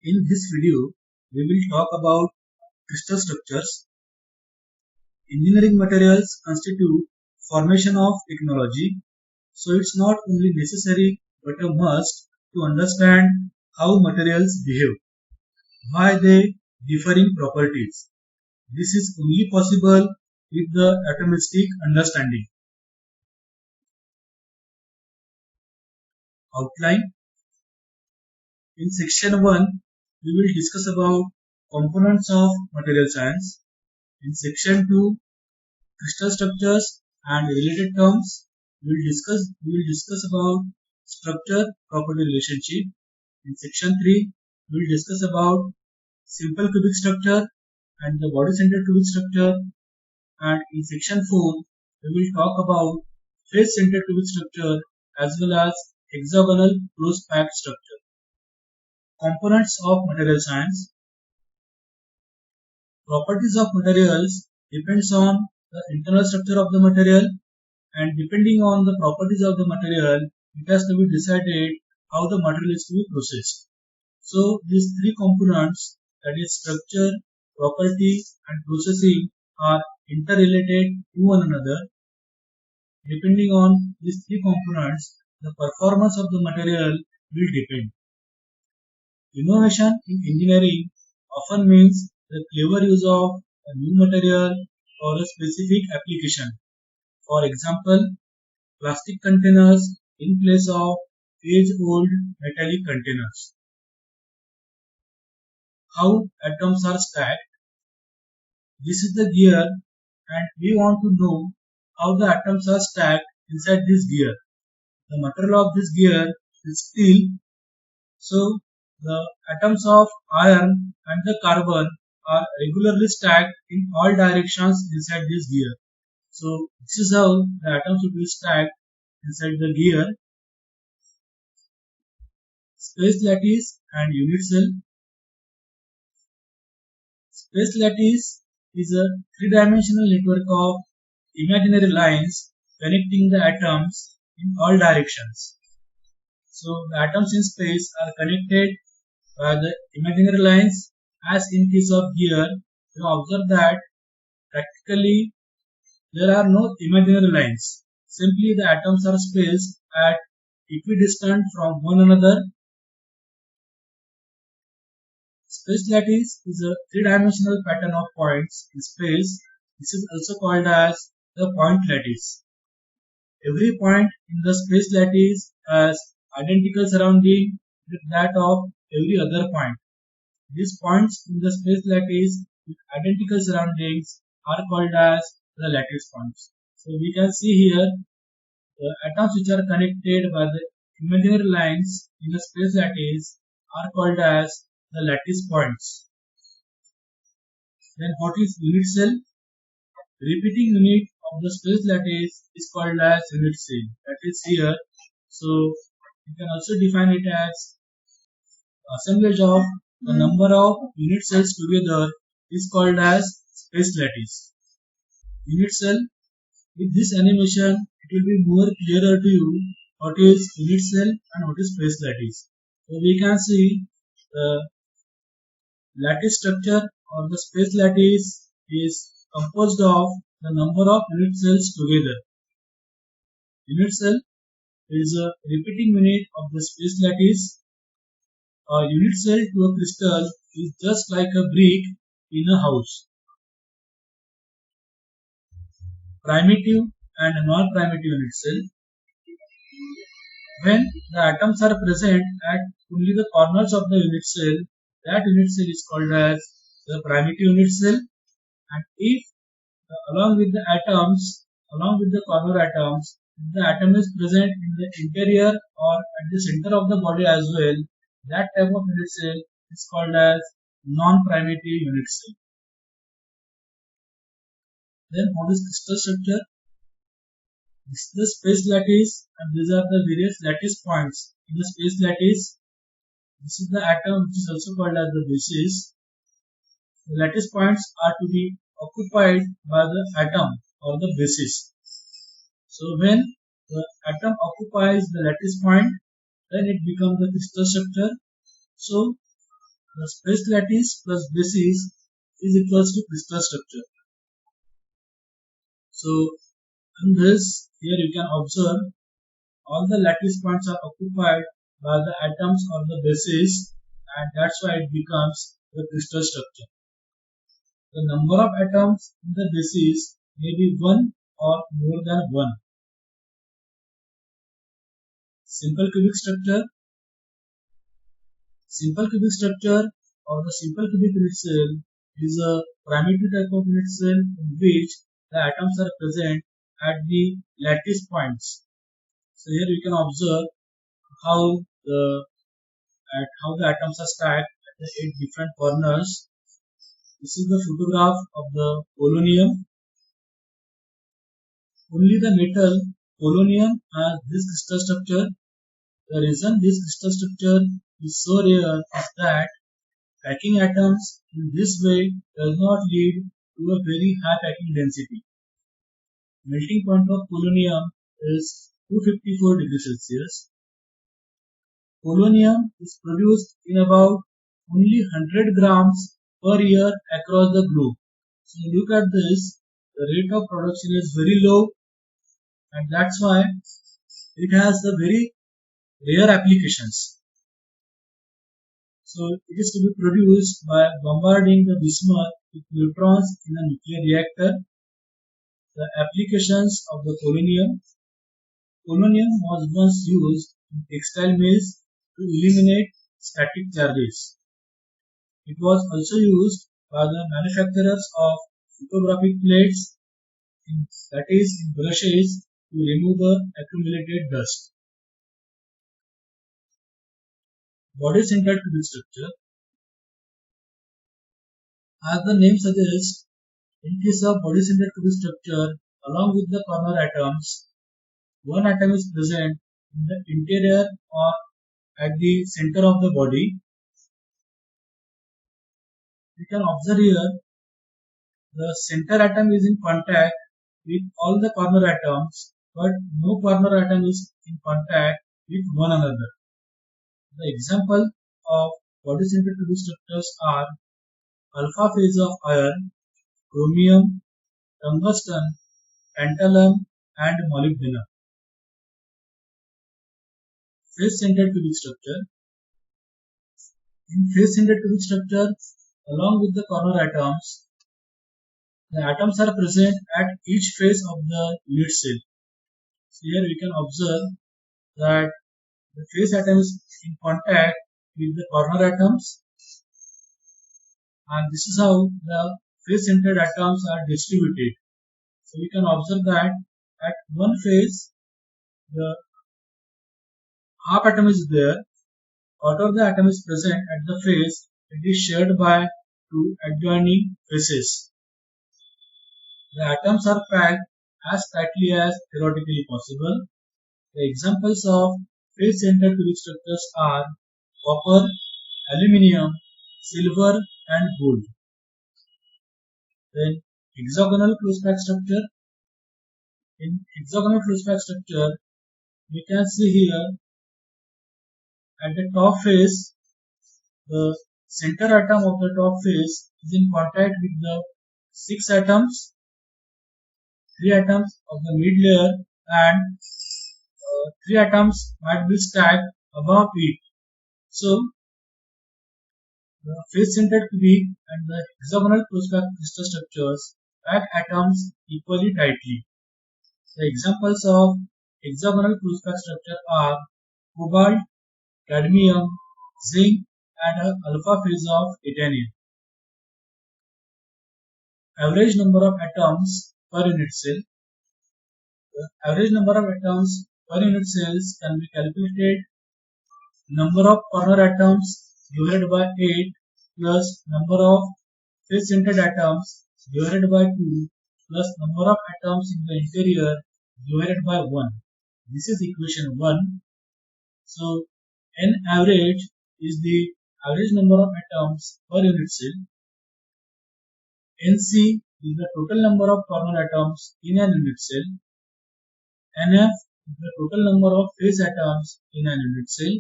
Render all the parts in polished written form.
In this video, we will talk about crystal structures. Engineering materials constitute formation of technology, so it's not only necessary but a must to understand how materials behave, why they differing properties. This is only possible with the atomistic understanding. Outline. In section 1, we will discuss about components of material science. In section 2, crystal structures and related terms. We will discuss about structure property relationship. In section 3, we will discuss about simple cubic structure and the body centered cubic structure. And in section 4, we will talk about face centered cubic structure as well as hexagonal close packed structure. Components of material science. Properties of materials depends on the internal structure of the material, and depending on the properties of the material, it has to be decided how the material is to be processed. So these three components, that is structure, property and processing, are interrelated to one another. Depending on these three components, the performance of the material will depend. Innovation in engineering often means the clever use of a new material for a specific application. For example, plastic containers in place of age-old metallic containers. How atoms are stacked. This is the gear and we want to know how the atoms are stacked inside this gear. The material of this gear is steel, so the atoms of iron and the carbon are regularly stacked in all directions inside this gear. So this is how the atoms will be stacked inside the gear. Space lattice and unit cell. Space lattice is a three-dimensional network of imaginary lines connecting the atoms in all directions. So the atoms in space are connected by the imaginary lines. As in case of gear, you observe that practically there are no imaginary lines. Simply the atoms are spaced at equidistant from one another. Space lattice is a three-dimensional pattern of points in space. This is also called as the point lattice. Every point in the space lattice has identical surrounding with that of every other point. These points in the space lattice with identical surroundings are called as the lattice points. So we can see here the atoms which are connected by the imaginary lines in the space lattice are called as the lattice points. Then what is unit cell? Repeating unit of the space lattice is called as unit cell. That is here. So you can also define it as assemblage of the number of unit cells together is called as space lattice. Unit cell. With this animation, it will be more clearer to you what is unit cell and what is space lattice. So we can see the lattice structure or the space lattice is composed of the number of unit cells together. Unit cell is a repeating unit of the space lattice. A unit cell to a crystal is just like a brick in a house. Primitive and non-primitive unit cell. When the atoms are present at only the corners of the unit cell, that unit cell is called as the primitive unit cell. And if along with the atoms, along with the corner atoms, if the atom is present in the interior or at the center of the body as well, that type of unit cell is called as non-primitive unit cell. Then what is crystal structure? This is the space lattice and these are the various lattice points in the space lattice. This is the atom which is also called as the basis. The lattice points are to be occupied by the atom or the basis. So when the atom occupies the lattice point, then it becomes the crystal structure. So the space lattice plus basis is equals to crystal structure. So in this, here you can observe all the lattice points are occupied by the atoms or the bases, and that's why it becomes the crystal structure. The number of atoms in the bases may be 1 or more than 1. Simple cubic structure. Simple cubic structure or the simple cubic unit cell is a primitive type of unit cell in which the atoms are present at the lattice points. So here you can observe how the atoms are stacked at the 8 different corners. This is the photograph of the polonium. Only the metal polonium has this crystal structure. The reason this crystal structure is so rare is that packing atoms in this way does not lead to a very high packing density. Melting point of polonium is 254 degrees Celsius. Polonium is produced in about only 100 grams per year across the globe. So look at this, the rate of production is very low, and that's why it has a very rare applications. So it is to be produced by bombarding the bismuth with neutrons in a nuclear reactor. The applications of the polonium. Polonium was once used in textile mills to eliminate static charges. It was also used by the manufacturers of photographic plates, that is in brushes, to remove the accumulated dust. Body-centered cubic structure. As the name suggests, in case of body-centered cubic structure, along with the corner atoms, one atom is present in the interior or at the center of the body. You can observe here the center atom is in contact with all the corner atoms, but no corner atom is in contact with one another. The example of body-centered cubic structures are alpha phase of iron, chromium, tungsten, tantalum, and molybdenum. Face-centered cubic structure. In face-centered cubic structure, along with the corner atoms, the atoms are present at each face of the unit cell. So here we can observe that the face atom is in contact with the corner atoms, and this is how the face-centered atoms are distributed. So we can observe that at one face the half atom is there. Whatever the atom is present at the face, it is shared by two adjoining faces. The atoms are packed as tightly as theoretically possible. The examples of face-centered cubic structures are copper, aluminium, silver, and gold. Then hexagonal close-packed structure. In hexagonal close-packed structure, we can see here at the top face, the center atom of the top face is in contact with the 6 atoms, 3 atoms of the mid layer, and 3 atoms might be stacked above it. So, the face-centered cubic and the hexagonal close-packed crystal structures pack atoms equally tightly. The examples of hexagonal close-packed structure are cobalt, cadmium, zinc, and an alpha phase of titanium. Average number of atoms per unit cell. The average number of atoms per unit cells can be calculated number of corner atoms divided by 8 plus number of face-centered atoms divided by 2 plus number of atoms in the interior divided by 1. This is equation 1. So N average is the average number of atoms per unit cell. Nc is the total number of corner atoms in an unit cell. Nf is the total number of face atoms in an unit cell.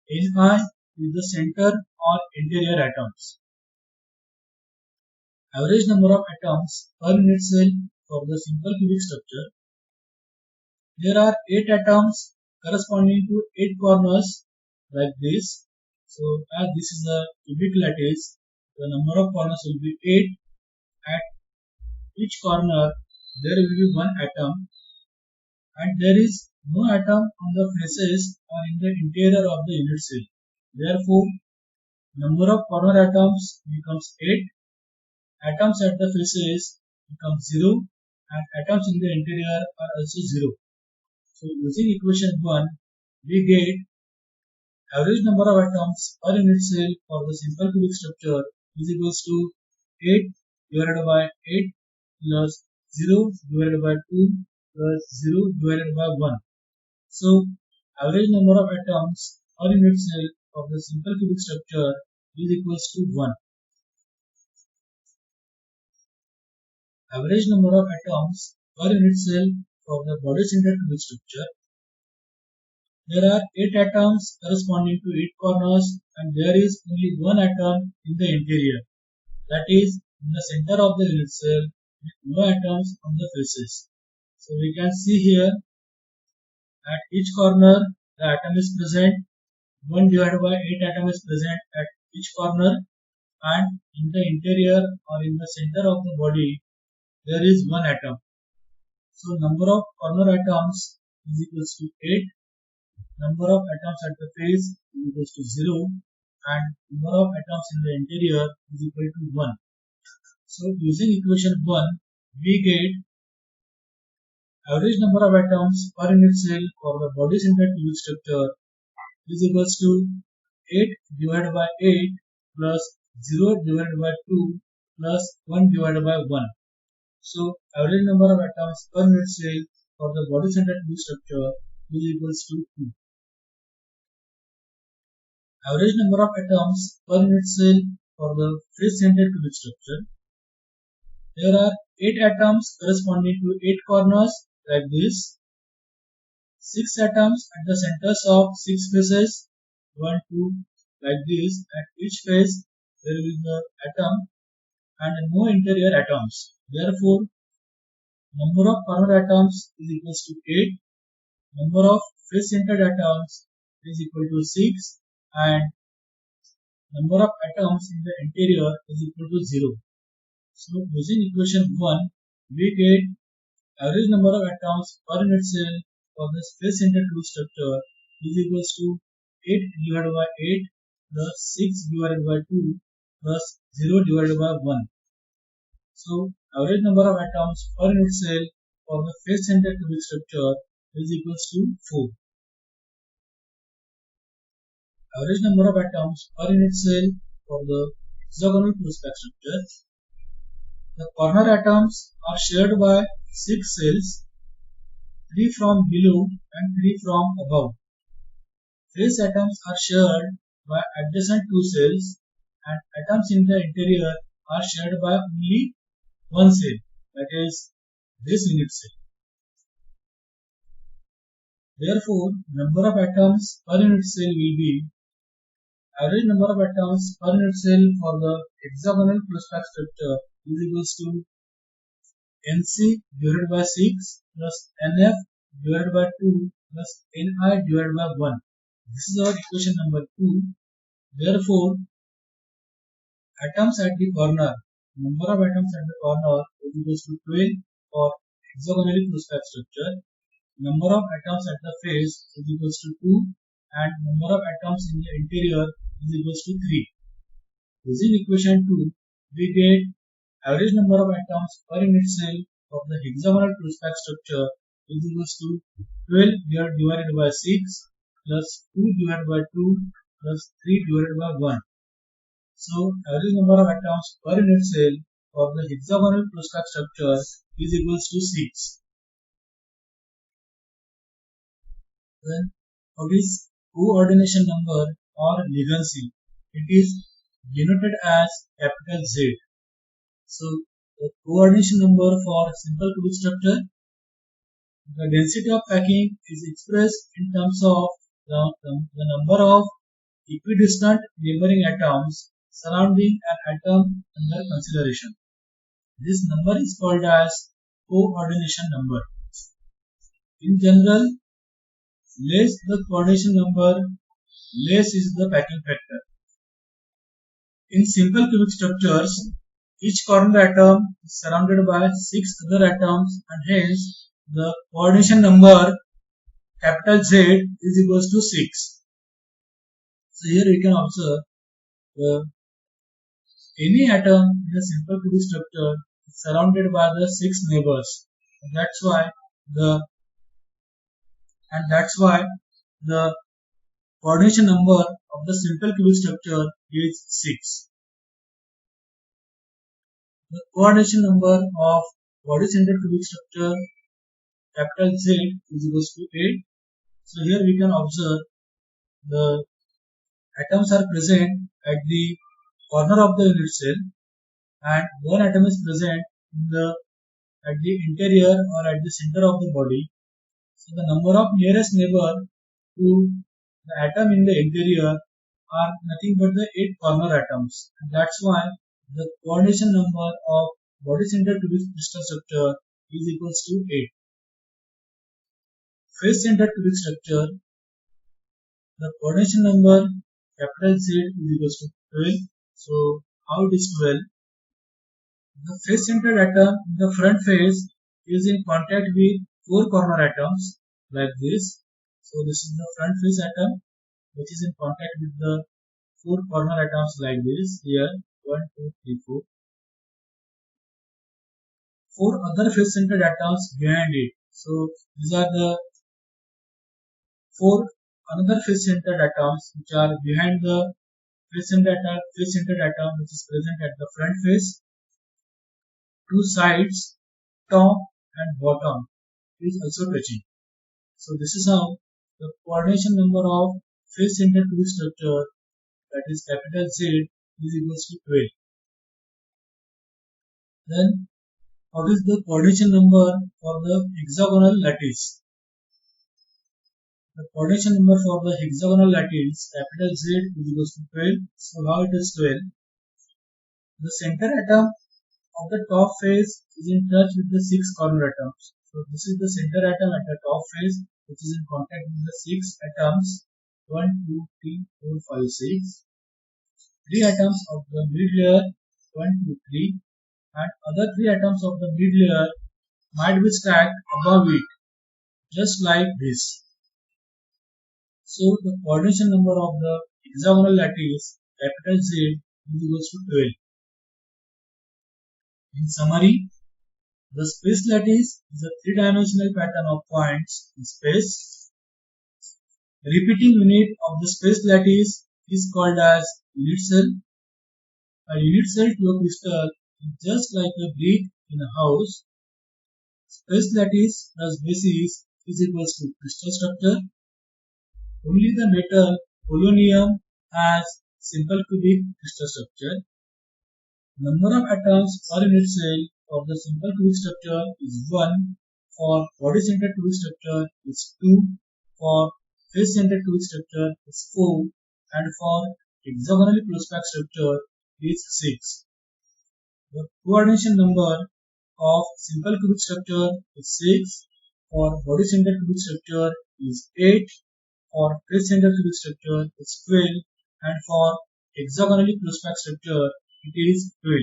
Ni is the center or interior atoms. Average number of atoms per unit cell for the simple cubic structure. There are 8 atoms corresponding to 8 corners like this. So as this is a cubic lattice, the number of corners will be 8. At each corner there will be one atom, and there is no atom on the faces or in the interior of the unit cell. Therefore, number of corner atoms becomes 8, atoms at the faces become 0, and atoms in the interior are also 0. So using equation 1, we get average number of atoms per unit cell for the simple cubic structure is equals to 8 divided by 8 plus 0 divided by 2 plus 0 divided by 1. So average number of atoms per unit cell of the simple cubic structure is equals to 1. Average number of atoms per unit cell for the body-centered cubic structure. There are 8 atoms corresponding to 8 corners, and there is only one atom in the interior, that is in the center of the unit cell with no atoms on the faces. So we can see here at each corner the atom is present, 1 divided by 8 atom is present at each corner, and in the interior or in the center of the body there is one atom. So number of corner atoms is equals to 8, number of atoms at the face is equals to 0, and number of atoms in the interior is equal to 1. So using equation 1, we get average number of atoms per unit cell for the body-centered cubic structure is equals to 8 divided by 8 plus 0 divided by 2 plus 1 divided by 1. So average number of atoms per unit cell for the body-centered cubic structure is equals to 2. Average number of atoms per unit cell for the face-centered cubic structure. There are 8 atoms corresponding to 8 corners like this. 6 atoms at the centers of 6 faces, 1, 2 like this. At each face there will be an atom and no interior atoms. Therefore, number of corner atoms is equals to 8, number of face-centered atoms is equal to 6, and number of atoms in the interior is equal to 0. So using equation 1, we get average number of atoms per unit cell for the face-centered cubic structure is equals to 8 divided by 8 plus 6 divided by 2 plus 0 divided by 1. So average number of atoms per unit cell for the face-centered cubic structure is equals to 4. Average number of atoms per unit cell for the hexagonal crucible structure. The corner atoms are shared by 6 cells, 3 from below and 3 from above. Face atoms are shared by adjacent 2 cells, and atoms in the interior are shared by only one cell, that is this unit cell. Therefore, number of atoms per unit cell will be average number of atoms per unit cell for the hexagonal crucible structure is equals to Nc divided by 6 plus Nf divided by 2 plus Ni divided by 1. This is our equation number 2. Therefore, atoms at the corner, number of atoms at the corner is equals to 12 for hexagonally crucible structure. Number of atoms at the face is equals to 2, and number of atoms in the interior is equals to 3. Using equation 2, we get average number of atoms per unit cell of the hexagonal crucible structure is equals to 12 divided by 6 plus 2 divided by 2 plus 3 divided by 1. So average number of atoms per unit cell for the hexagonal crucible structure is equals to 6. Then what is coordination number or legancy? It is denoted as capital Z. So the coordination number for simple cubic structure, the density of packing is expressed in terms of the number of equidistant neighboring atoms surrounding an atom under consideration. This number is called as coordination number. In general, less the coordination number, less is the packing factor. In simple cubic structures, each corner atom is surrounded by 6 other atoms, and hence the coordination number capital Z is equals to 6. So here we can observe any atom in a simple cubic structure is surrounded by the 6 neighbors. That's why the coordination number of the simple cubic structure is 6. The coordination number of body-centered cubic structure capital Z is equals to 8. So here we can observe the atoms are present at the corner of the unit cell, and one atom is present at the interior or at the center of the body. So the number of nearest neighbor to the atom in the interior are nothing but the 8 corner atoms, and that's why the coordination number of body-centered cubic crystal structure is equals to 8. Face-centered cubic structure, the coordination number capital Z is equals to 12. So how it is 12? The face-centered atom in the front face is in contact with 4 corner atoms like this. So this is the front face atom which is in contact with the 4 corner atoms like this. Here 1, 2, 3, 4. 4 other face-centered atoms behind it. So these are the 4 another face-centered atoms which are behind the face-centered atom which is present at the front face. 2 sides, top and bottom is also touching. So this is how the coordination number of face-centered cubic structure, that is capital Z, is equals to 12. Then what is the coordination number for the hexagonal lattice? The coordination number for the hexagonal lattice capital Z is equals to 12. So how it is 12? The center atom of the top face is in touch with the 6 corner atoms. So this is the center atom at the top face which is in contact with the 6 atoms 1, 2, 3, 4, 5, 6. 3 atoms of the mid layer 1, 2, 3, and other 3 atoms of the mid layer might be stacked above it just like this. So the coordination number of the hexagonal lattice capital Z is equals to 12. In summary, the space lattice is a three-dimensional pattern of points in space. The repeating unit of the space lattice is called as unit cell. A unit cell to a crystal is just like a brick in a house. Space lattice plus basis is equals to crystal structure. Only the metal polonium has simple cubic crystal structure. Number of atoms per unit cell of the simple cubic structure is 1, for body-centered cubic structure is 2, for face-centered cubic structure is 4, and for hexagonally close-packed structure is 6. The coordination number of simple cubic structure is 6, for body-centered cubic structure is 8, for face-centered cubic structure is 12, and for hexagonally close-packed structure it is 12.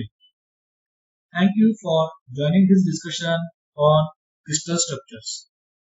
Thank you for joining this discussion on crystal structures.